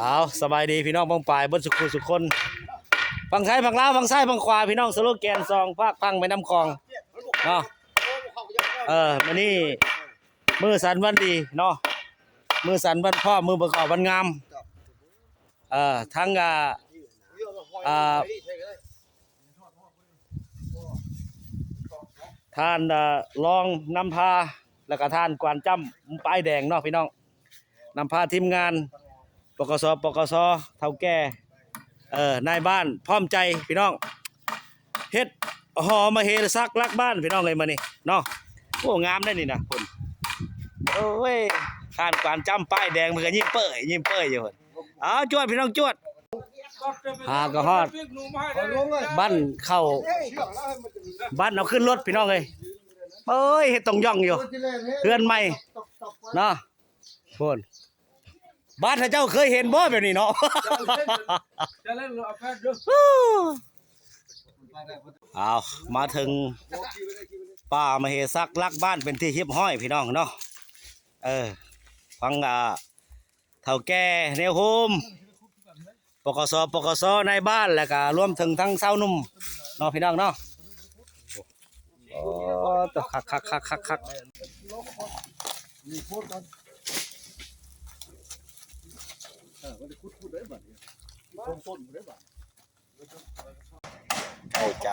เอาสบายดีพี่น้องบางปลายบนสุขุสุคนฝั่งไทยฝั่งลาวฝั่งซ้ายฝั่งขวาพี่น้องสโลแกนซองภาคพังไปน้ำคลองเนาะมื้อนี้มื้อสันวันดีเนาะมื้อสันวันพ่อมื้อประกอบวันงามทั้งท่านรองนำพาแล้วก็ท่านกวนจ้ำป้ายแดงเนาะพี่น้องนำพาทีมงานปกสเฒ่าแก่นายบ้านพร้อมใจพี่น้องเฮ็ดหอมาเฮซักลักบ้านพี่น้องเลยมานี่เนาะโอ้งามได้นี่นะคนโอ้ยท่านกวนจ้ำป้ายแดงมันก็ยิ้มเป้ยอยู่คนจวดพี่น้องจวดก็ฮอดบ้านเข้าบ้านเอาขึ้นรถพี่น้องเลยเอ้ยเฮ็ดต้องย่องอยู่เฮือนใหม่เนาะคนบ้านเจ้าเคยเห็นบ่แบบนี้เนาะเอามาถึงป่ามาเฮซักลักบ้านเป็นที่เฮียบห้อยพี่น้องเนาะฟังเฒ่าแก่แนวโฮมปกสในบ้านแล้วก็รวมถึงทั้งสาวหนุ่มเนาะพี่น้องเนาะโอ้ตคักจะ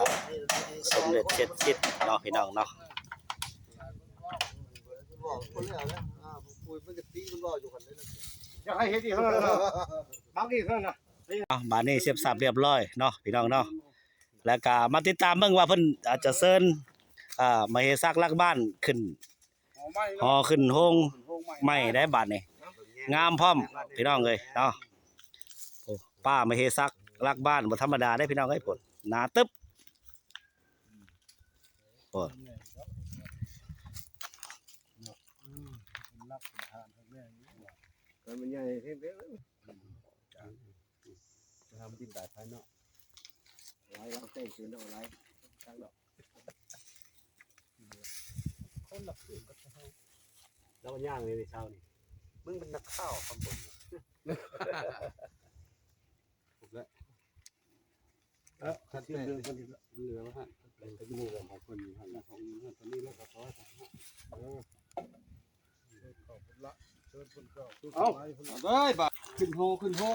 สมเด็จเช็ดชิดเนาะพี่น้องเนาะบ้านนี้เสียบสับเรียบร้อยเนาะพี่น้องเนาะแล้วก็มาติดตามเบิ่งว่าเพิ่นอาจจะเซิญมาเฮซักลักบ้านขึ้นหอขึ้นโฮงใหม่ได้บ้านนี่งามพร้อมพี่น้องเลยเนาะป้ามาเฮซักลักบ้านบ่ธรรมดาได้พี่น้องเอ้ยผลหนาตึ๊บโอ้มันใหญ่เท่เด้อทำดินดาดภายนอกไล่เราเต้นคืนเอาไล่ตั้งดอกคนหลับตื่นก็เช้าแล้วมันย่างเลยในเช้านี่มึงเป็นนักข้าวคำบ่นถูกแล้วถ้าที่เรื่องคนที่เรือมาฮะก็จะมีเรื่องของคนอยู่หันหลังของตอนนี้แล้วก็ขอเอาได้บาทขึ้นโฮ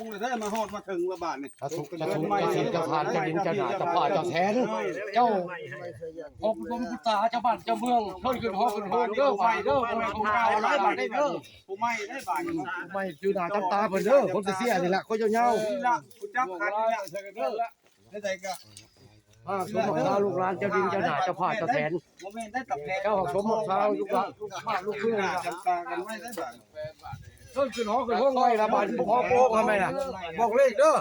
งเลยได้มาฮอดมาถึงว่าบาทนี่จะถูกไม่เจ้าผ่านเจ้าดินเจ้าหนาเจ้าป่าเจ้าแทนเจ้าอบรมพุทธาเจ้าบ้านเจ้าเมืองขึ้นโฮงเด้อไฟเด้อคนของเราหลายบาทได้เด้อผู้ไม่ได้บาทไม่จูหนาจำตาเพิ่นเด้อคนเสียนี่ล่ะคนยาวๆนี่ล่ะผู้จับคันนี่ล่ะเด้อได้ใจก็สมบัติลูกหลานเจ้าดินเจ้าหนาเจ้าผ่าเจ้าแทนเจ้าของสมบัติลูกหลานลูกเพื่อนจำตากันไม่ได้บาทขึ้นห้องไว้ละบาทผมห้องโป๊กทำไมล่ะบอกเลขเด้อ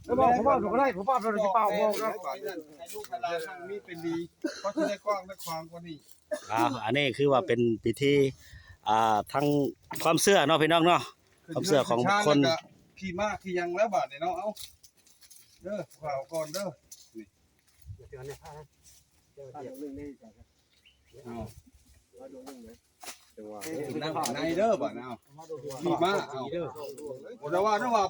แล้วบอกผมว่าถูกได้ผมว่าเราจะเป่าบอกนะให้ลูกหลานมีเป็นดีเพราะที่ได้กว้างได้ขวางกว่านี้อันนี้คือว่าเป็นพิธีทั้งความเชื่อเนาะพี่น้องเนาะความเชื่อของคนขี่ม้าขี่ยังแล้วบาทเนี่ยเนาะเอาเด้อข่าวก่อนเด้อนี่เดี๋ยวเนี่ยผ้าเดี๋ยวนึงนี่จ้ะเอามาดูนึงเลยนั่งในเด้อบ่เอาขี่ม้าเอาแต่ว่าถ้าว่า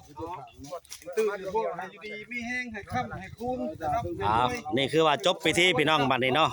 ตื่นพวกให้อยู่ดีมีแห้งให้ค่ำให้คุ้มนี่คือว่าจบพิธีพี่น้องบัดนี้เนาะ